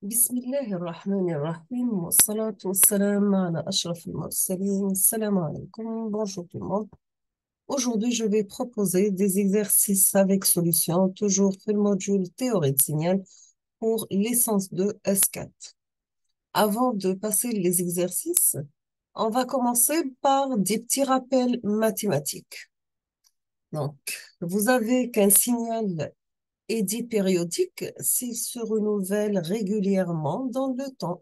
بسم الله الرحمن الرحيم والصلاة والسلام على أشرف المرسلين. Salam alaikum. Bonjour tout le monde. Aujourd'hui, je vais proposer des exercices avec solution, toujours في module théorie de signal pour licence 2 S4. Avant de passer les exercices, on va commencer par des petits rappels mathématiques. Donc, vous avez qu'un signal est dit périodique s'il se renouvelle régulièrement dans le temps.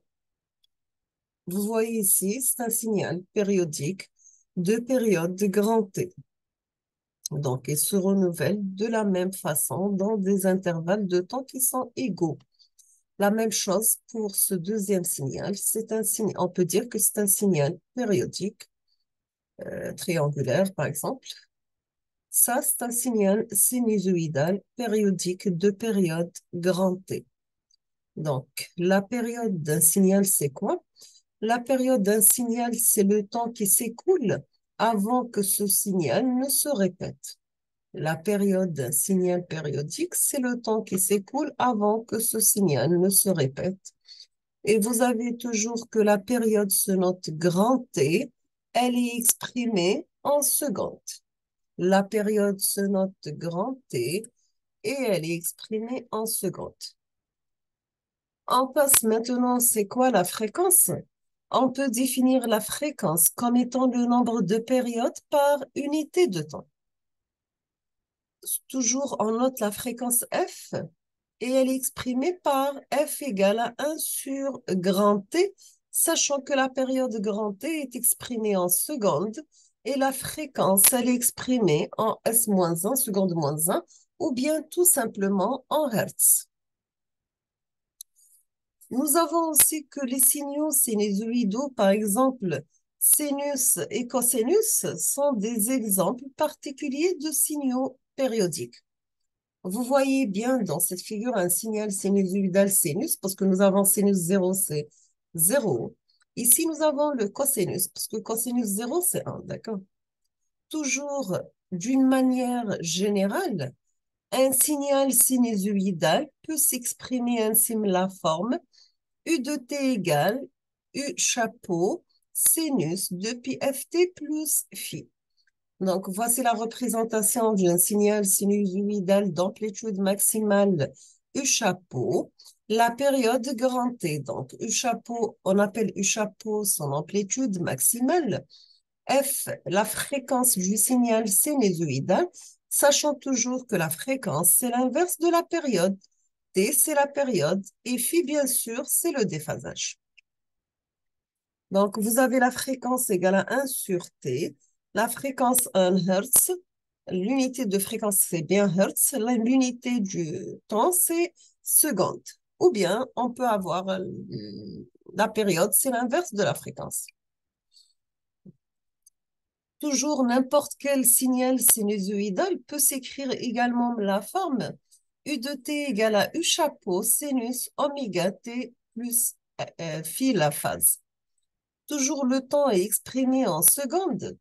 Vous voyez ici, c'est un signal périodique de période de grand T. Donc, il se renouvelle de la même façon dans des intervalles de temps qui sont égaux. La même chose pour ce deuxième signal. C'est un signal, on peut dire que c'est un signal périodique, triangulaire par exemple. Ça, c'est un signal sinusoïdal périodique de période grand T. Donc, la période d'un signal, c'est quoi? La période d'un signal, c'est le temps qui s'écoule avant que ce signal ne se répète. La période d'un signal périodique, c'est le temps qui s'écoule avant que ce signal ne se répète. Et vous avez toujours que la période se note grand T, elle est exprimée en secondes. La période se note grand T et elle est exprimée en secondes. On passe maintenant, c'est quoi la fréquence? On peut définir la fréquence comme étant le nombre de périodes par unité de temps. Toujours, on note la fréquence f et elle est exprimée par f égale à 1 sur grand T, sachant que la période grand T est exprimée en secondes et la fréquence, elle est exprimée en s-1, seconde moins 1, ou bien tout simplement en hertz. Nous avons aussi que les signaux sinusoïdaux, par exemple, sinus et cosinus, sont des exemples particuliers de signaux périodiques. Vous voyez bien dans cette figure un signal sinusoïdal sinus, parce que nous avons sinus 0, c'est 0. Ici, nous avons le cosinus, parce que cosinus 0, c'est 1, d'accord? Toujours d'une manière générale, un signal sinusoïdal peut s'exprimer ainsi la forme U de t égale U chapeau sinus de pi ft plus phi. Donc, voici la représentation d'un signal sinusoïdal d'amplitude maximale U chapeau. La période grand T, donc U chapeau, on appelle U chapeau son amplitude maximale. F, la fréquence du signal sinusoïdal, sachant toujours que la fréquence, c'est l'inverse de la période. T, c'est la période, et phi, bien sûr, c'est le déphasage. Donc, vous avez la fréquence égale à 1 sur T, la fréquence 1 Hertz, l'unité de fréquence, c'est bien Hertz, l'unité du temps, c'est seconde. Ou bien, on peut avoir la période, c'est l'inverse de la fréquence. Toujours, n'importe quel signal sinusoïdal peut s'écrire également la forme U de t égale à U chapeau sinus oméga t plus phi la phase. Toujours le temps est exprimé en secondes.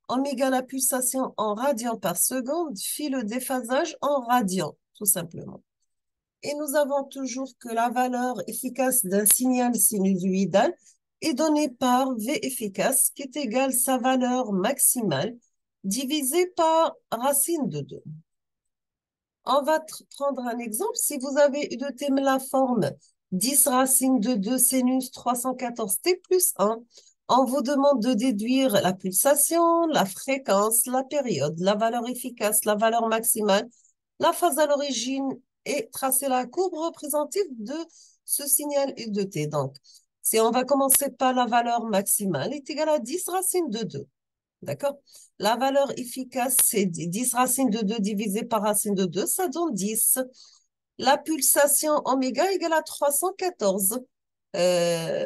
Oméga la pulsation en radians par seconde, phi le déphasage en radians, tout simplement. Et nous avons toujours que la valeur efficace d'un signal sinusoïdal est donnée par V efficace, qui est égale sa valeur maximale divisée par racine de 2. On va prendre un exemple. Si vous avez de thème la forme 10 racine de 2 sinus 314 t plus 1, on vous demande de déduire la pulsation, la fréquence, la période, la valeur efficace, la valeur maximale, la phase à l'origine et tracer la courbe représentative de ce signal U de t. Donc, si on va commencer par la valeur maximale, est égale à 10 racine de 2. D'accord? La valeur efficace, c'est 10 racine de 2 divisé par racine de 2, ça donne 10. La pulsation oméga égale à 314.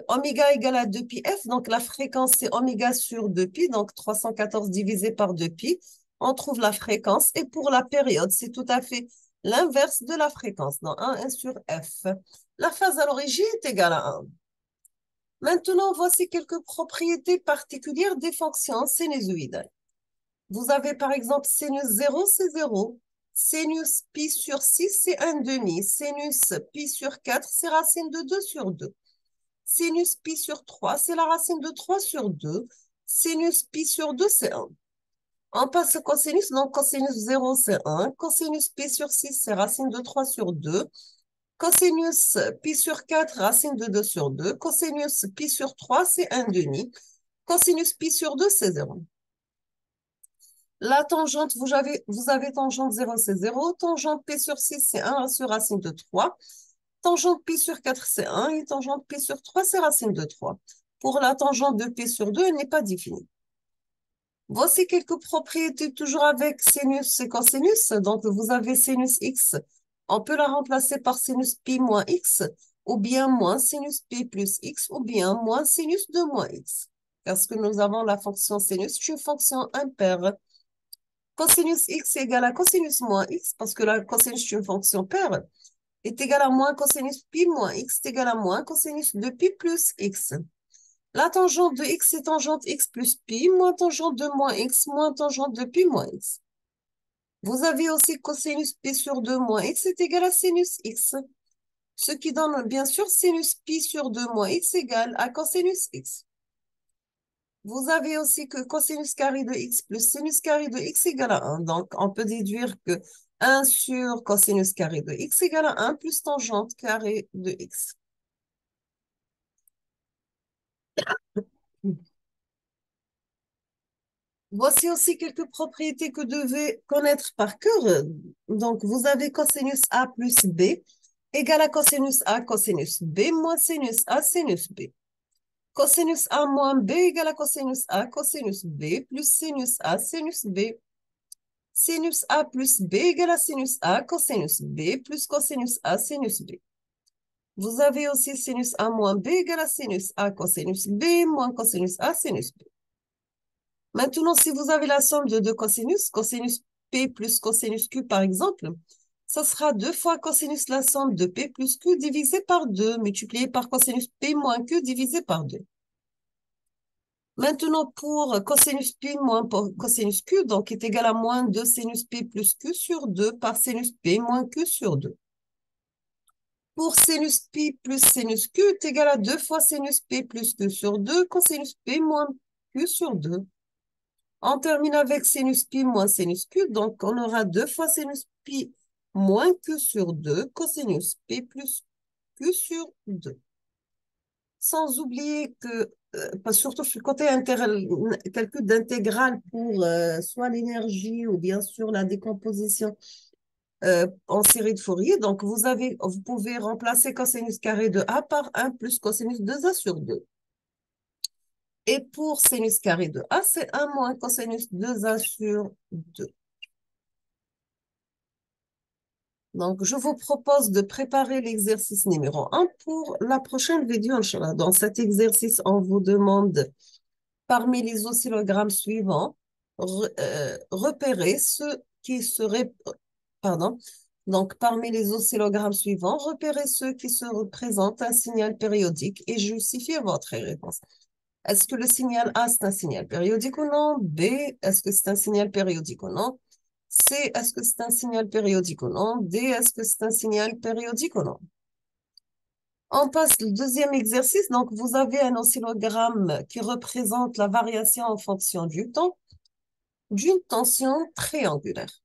Oméga égale à 2 pi f, donc la fréquence, c'est oméga sur 2 pi, donc 314 divisé par 2 pi. On trouve la fréquence. Et pour la période, c'est tout à fait l'inverse de la fréquence, donc 1 sur f. La phase à l'origine est égale à 1. Maintenant, voici quelques propriétés particulières des fonctions sinusoïdales. Vous avez par exemple sinus 0, c'est 0. Sinus pi sur 6, c'est 1/2. Sinus pi sur 4, c'est racine de 2 sur 2. Sinus pi sur 3, c'est la racine de 3 sur 2. Sinus pi sur 2, c'est 1. On passe au cosinus, donc cosinus 0, c'est 1. Cosinus pi sur 6, c'est racine de 3 sur 2. Cosinus pi sur 4, racine de 2 sur 2. Cosinus pi sur 3, c'est 1/2. Cosinus pi sur 2, c'est 0. La tangente, vous avez tangente 0, c'est 0. Tangente pi sur 6, c'est 1 sur racine de 3. Tangente pi sur 4, c'est 1. Et tangente pi sur 3, c'est racine de 3. Pour la tangente de pi sur 2, elle n'est pas définie. Voici quelques propriétés toujours avec sinus et cosinus. Donc, vous avez sinus x. On peut la remplacer par sinus pi moins x, ou bien moins sinus pi plus x, ou bien moins sinus de moins x. Parce que nous avons la fonction sinus, c'est une fonction impaire. Cosinus x est égal à cosinus moins x, parce que la cosinus est une fonction paire, est égal à moins cosinus pi moins x, est égal à moins cosinus de pi plus x. La tangente de x est tangente x plus pi, moins tangente de moins x, moins tangente de pi moins x. Vous avez aussi cosinus pi sur 2 moins x est égal à sinus x, ce qui donne bien sûr sinus pi sur 2 moins x égale à cosinus x. Vous avez aussi que cosinus carré de x plus sinus carré de x égale à 1. Donc, on peut déduire que 1 sur cosinus carré de x égale à 1 plus tangente carré de x. Voici aussi quelques propriétés que vous devez connaître par cœur. Donc, vous avez cosinus a plus b égale à cosinus a cosinus b moins sinus a sinus b. Cosinus a moins b égale à cosinus a cosinus b plus sinus a sinus b. Sinus a plus b égale à sinus a cosinus b plus cosinus a sinus b. Vous avez aussi sinus a moins b égale à sinus a cosinus b moins cosinus a sinus b. Maintenant, si vous avez la somme de deux cosinus, cosinus p plus cosinus q par exemple, ça sera 2 fois cosinus la somme de p plus q divisé par 2, multiplié par cosinus p moins q divisé par 2. Maintenant, pour cosinus pi moins cosinus q, donc est égal à moins 2 sinus p plus q sur 2 par sinus p moins q sur 2. Pour sinus pi plus sinus q est égal à 2 fois sinus p plus q sur 2 cosinus p moins q sur 2. On termine avec sinus pi moins sinus q, donc on aura 2 fois sinus pi moins q sur 2 cosinus p plus q sur 2. Sans oublier que, surtout sur le côté calcul d'intégrale pour soit l'énergie ou bien sûr la décomposition en série de Fourier, donc vous pouvez remplacer cosinus carré de a par 1 plus cosinus 2a sur 2. Et pour sinus carré de a, c'est 1 moins cosinus 2a sur 2. Donc, je vous propose de préparer l'exercice numéro 1 pour la prochaine vidéo, Inch'Allah. Dans cet exercice, on vous demande, parmi les oscillogrammes suivants, repérer ceux qui seraient, pardon, donc parmi les oscillogrammes suivants, repérez ceux qui se représentent un signal périodique et justifiez votre réponse. Est-ce que le signal A, c'est un signal périodique ou non? B, est-ce que c'est un signal périodique ou non? C, est-ce que c'est un signal périodique ou non? D, est-ce que c'est un signal périodique ou non? On passe au deuxième exercice. Donc, vous avez un oscillogramme qui représente la variation en fonction du temps d'une tension triangulaire.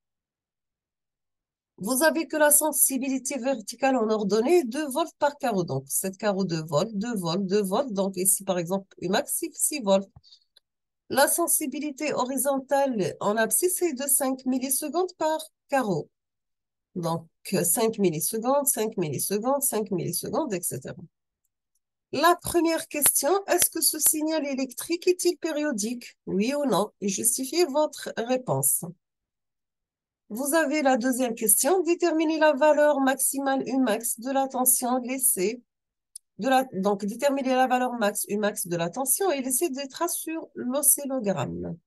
Vous avez que la sensibilité verticale en ordonnée 2 volts par carreau. Donc, 7 carreaux de volts, 2 volts, 2 volts. Donc, ici, par exemple, Umax, 6 volts. La sensibilité horizontale en abscisse est de 5 millisecondes par carreau. Donc, 5 millisecondes, 5 millisecondes, 5 millisecondes, etc. La première question, est-ce que ce signal électrique est-il périodique? Oui ou non? Et justifiez votre réponse. Vous avez la deuxième question, déterminez la valeur maximale Umax de la tension laissée. Donc, déterminez la valeur max Umax de la tension et laissez des traces sur l'oscillogramme.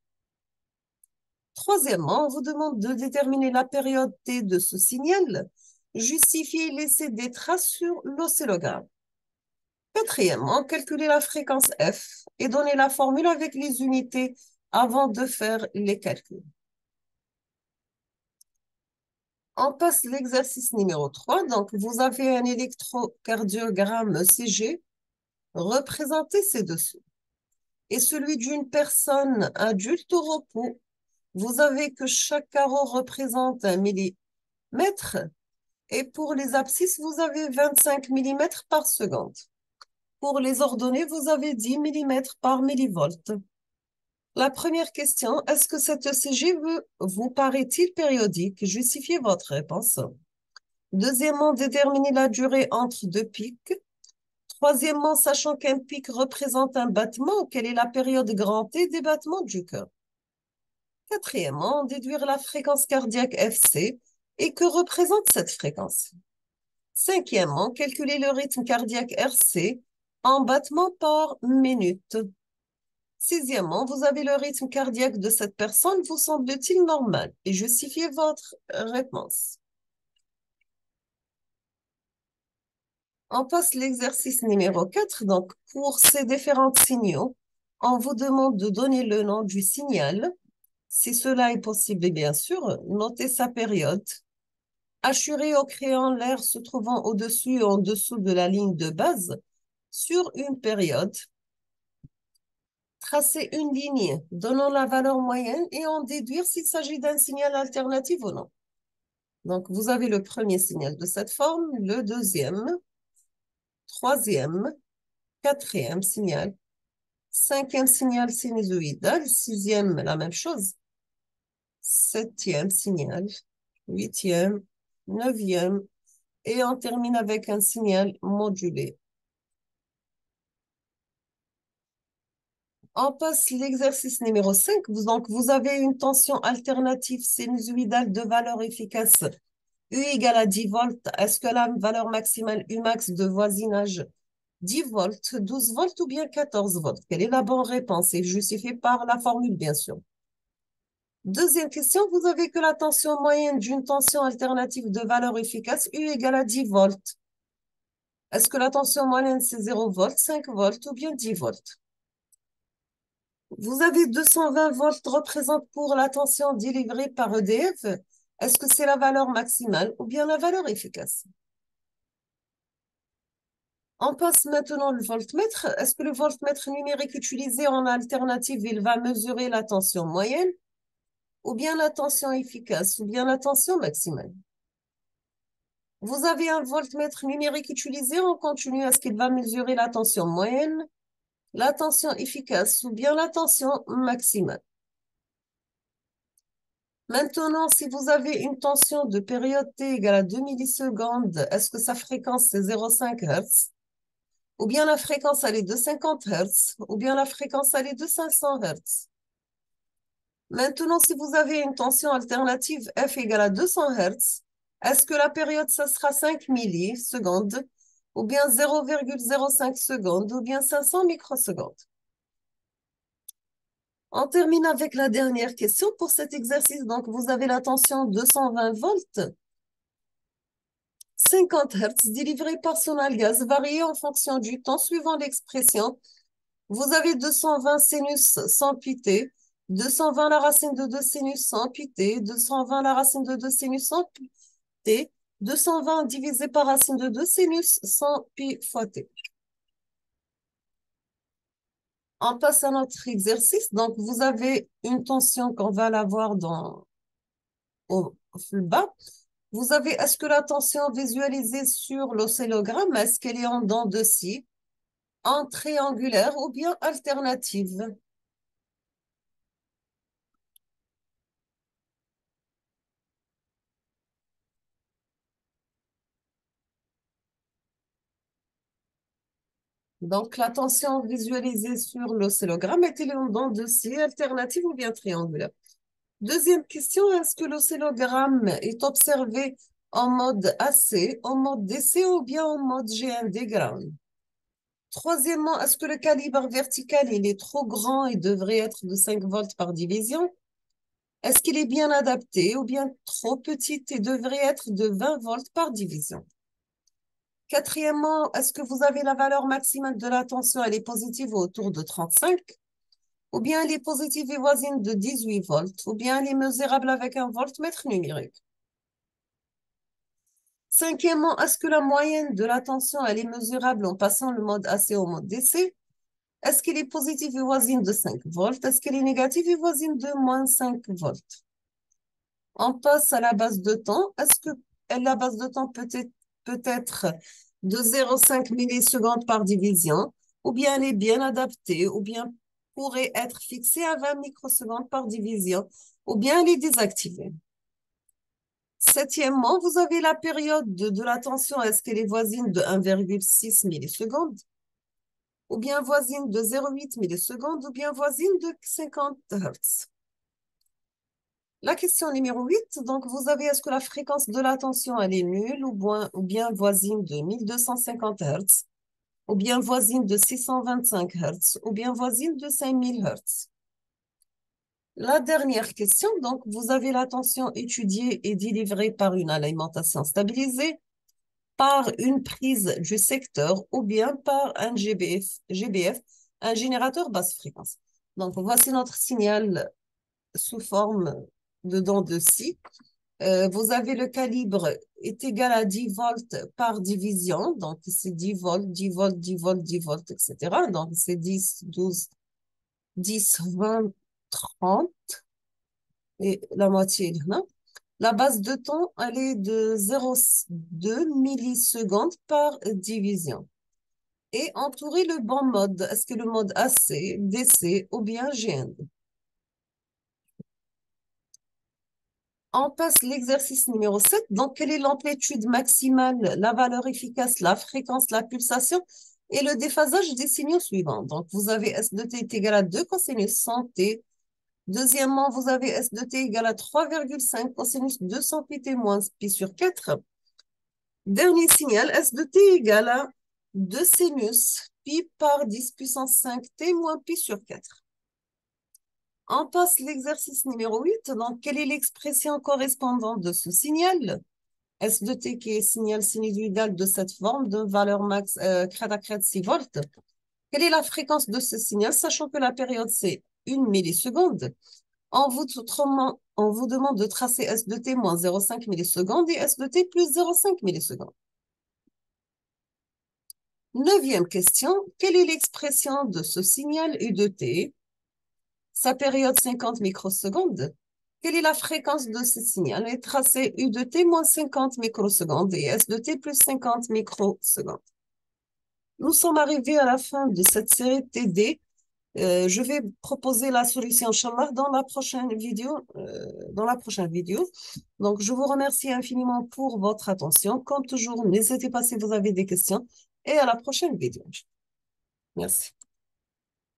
Troisièmement, on vous demande de déterminer la période T de ce signal. Justifiez et laissez des traces sur l'oscillogramme. Quatrièmement, calculez la fréquence F et donnez la formule avec les unités avant de faire les calculs. On passe l'exercice numéro 3. Donc, vous avez un électrocardiogramme ECG représenté ci-dessous. Et celui d'une personne adulte au repos. Vous avez que chaque carreau représente 1 millimètre. Et pour les abscisses, vous avez 25 millimètres par seconde. Pour les ordonnées, vous avez 10 millimètres par millivolt. La première question, est-ce que cet ECG vous paraît-il périodique? Justifiez votre réponse. Deuxièmement, déterminez la durée entre deux pics. Troisièmement, sachant qu'un pic représente un battement, quelle est la période grand T des battements du cœur? Quatrièmement, déduire la fréquence cardiaque FC et que représente cette fréquence? Cinquièmement, calculer le rythme cardiaque RC en battements par minute. Sixièmement, vous avez le rythme cardiaque de cette personne, vous semble-t-il normal? Et justifiez votre réponse. On passe l'exercice numéro 4. Donc, pour ces différents signaux, on vous demande de donner le nom du signal. Si cela est possible, et bien sûr, notez sa période. Assurez au crayon l'air se trouvant au-dessus et en dessous de la ligne de base sur une période. Tracez une ligne donnant la valeur moyenne et en déduire s'il s'agit d'un signal alternatif ou non. Donc, vous avez le premier signal de cette forme, le deuxième, troisième, quatrième signal, cinquième signal sinusoïdal, sixième, la même chose, septième signal, huitième, neuvième, et on termine avec un signal modulé. On passe l'exercice numéro 5. Donc, vous avez une tension alternative sinusoïdale de valeur efficace U égale à 10 volts. Est-ce que la valeur maximale Umax de voisinage 10 volts, 12 volts ou bien 14 volts? Quelle est la bonne réponse? Et justifiée par la formule, bien sûr. Deuxième question, vous avez que la tension moyenne d'une tension alternative de valeur efficace U égale à 10 volts. Est-ce que la tension moyenne, c'est 0 volts, 5 volts ou bien 10 volts? Vous avez 220 volts représente pour la tension délivrée par EDF. Est-ce que c'est la valeur maximale ou bien la valeur efficace? On passe maintenant le voltmètre. Est-ce que le voltmètre numérique utilisé en alternative, il va mesurer la tension moyenne ou bien la tension efficace ou bien la tension maximale? Vous avez un voltmètre numérique utilisé en continu. Est-ce qu'il va mesurer la tension moyenne, la tension efficace ou bien la tension maximale? Maintenant, si vous avez une tension de période T égale à 2 millisecondes, est-ce que sa fréquence c'est 0,5 Hz? Ou bien la fréquence elle est de 50 Hz? Ou bien la fréquence elle est de 500 Hz? Maintenant, si vous avez une tension alternative F égale à 200 Hz, est-ce que la période ça sera 5 millisecondes? Ou bien 0,05 secondes? Ou bien 500 microsecondes? On termine avec la dernière question pour cet exercice. Donc, vous avez la tension 220 volts. 50 Hz délivré par sonal gaz varié en fonction du temps suivant l'expression. Vous avez 220 sinus sans pité, 220 la racine de 2 sinus sans pité, 220 la racine de 2 sinus sans pité, 220 divisé par racine de 2 sinus sans pi fois t. On passe à notre exercice. Donc, vous avez une tension qu'on va l'avoir au plus bas. Vous avez, est-ce que la tension visualisée sur l'oscillogramme, est-ce qu'elle est en dents de scie, en triangulaire ou bien alternative? Donc, la tension visualisée sur l'oscillogramme est-elle en dents de scie, alternative ou bien triangulaire? Deuxième question, est-ce que l'oscillogramme est observé en mode AC, en mode DC ou bien en mode GND ground? Troisièmement, est-ce que le calibre vertical il est trop grand et devrait être de 5 volts par division? Est-ce qu'il est bien adapté ou bien trop petit et devrait être de 20 volts par division? Quatrièmement, est-ce que vous avez la valeur maximale de la tension, elle est positive autour de 35? Ou bien elle est positive et voisine de 18 volts? Ou bien elle est mesurable avec un voltmètre numérique? Cinquièmement, est-ce que la moyenne de la tension, elle est mesurable en passant le mode AC au mode DC? Est-ce qu'elle est positive et voisine de 5 volts? Est-ce qu'elle est négative et voisine de moins 5 volts? On passe à la base de temps. Est-ce que la base de temps peut être de 0,5 millisecondes par division, ou bien elle est bien adaptée, ou bien pourrait être fixée à 20 microsecondes par division, ou bien elle est désactivée? Septièmement, vous avez la période de la tension. Est-ce qu'elle est voisine de 1,6 millisecondes, ou bien voisine de 0,8 millisecondes, ou bien voisine de 50 Hertz? La question numéro 8, donc vous avez, est-ce que la fréquence de la tension, elle est nulle, ou bien voisine de 1250 Hertz, ou bien voisine de 625 Hertz, ou bien voisine de 5000 Hertz? La dernière question, donc vous avez la tension étudiée et délivrée par une alimentation stabilisée, par une prise du secteur, ou bien par un GBF, un générateur basse fréquence. Donc voici notre signal sous forme de dents de scie. Vous avez le calibre est égal à 10 volts par division. Donc, c'est 10 volts, 10 volts, 10 volts, 10 volts, etc. Donc, c'est 10, 12, 10, 20, 30 et la moitié là. La base de temps, elle est de 0,2 millisecondes par division. Et entourer le bon mode. Est-ce que le mode AC, DC ou bien GND? On passe l'exercice numéro 7. Donc, quelle est l'amplitude maximale, la valeur efficace, la fréquence, la pulsation et le déphasage des signaux suivants? Donc, vous avez S de t est égal à 2 cosinus 100 t. Deuxièmement, vous avez S de t égal à 3,5 cosinus 200 pt moins pi sur 4. Dernier signal, S de t égal à 2 sinus pi par 10 puissance 5 t moins pi sur 4. On passe l'exercice numéro 8. Donc, quelle est l'expression correspondante de ce signal? S de t qui est signal sinusoïdal de cette forme de valeur max crête à crête 6 volts. Quelle est la fréquence de ce signal, sachant que la période c'est 1 milliseconde? On vous demande de tracer S de t moins 0,5 millisecondes et S de t plus 0,5 millisecondes. Neuvième question, quelle est l'expression de ce signal U de t? Sa période 50 microsecondes. Quelle est la fréquence de ce signal? Et tracé U de t moins 50 microsecondes et S de t plus 50 microsecondes. Nous sommes arrivés à la fin de cette série TD. Je vais proposer la solution, Inch'Allah, dans la prochaine vidéo. Donc, je vous remercie infiniment pour votre attention. Comme toujours, n'hésitez pas si vous avez des questions. Et à la prochaine vidéo. Merci.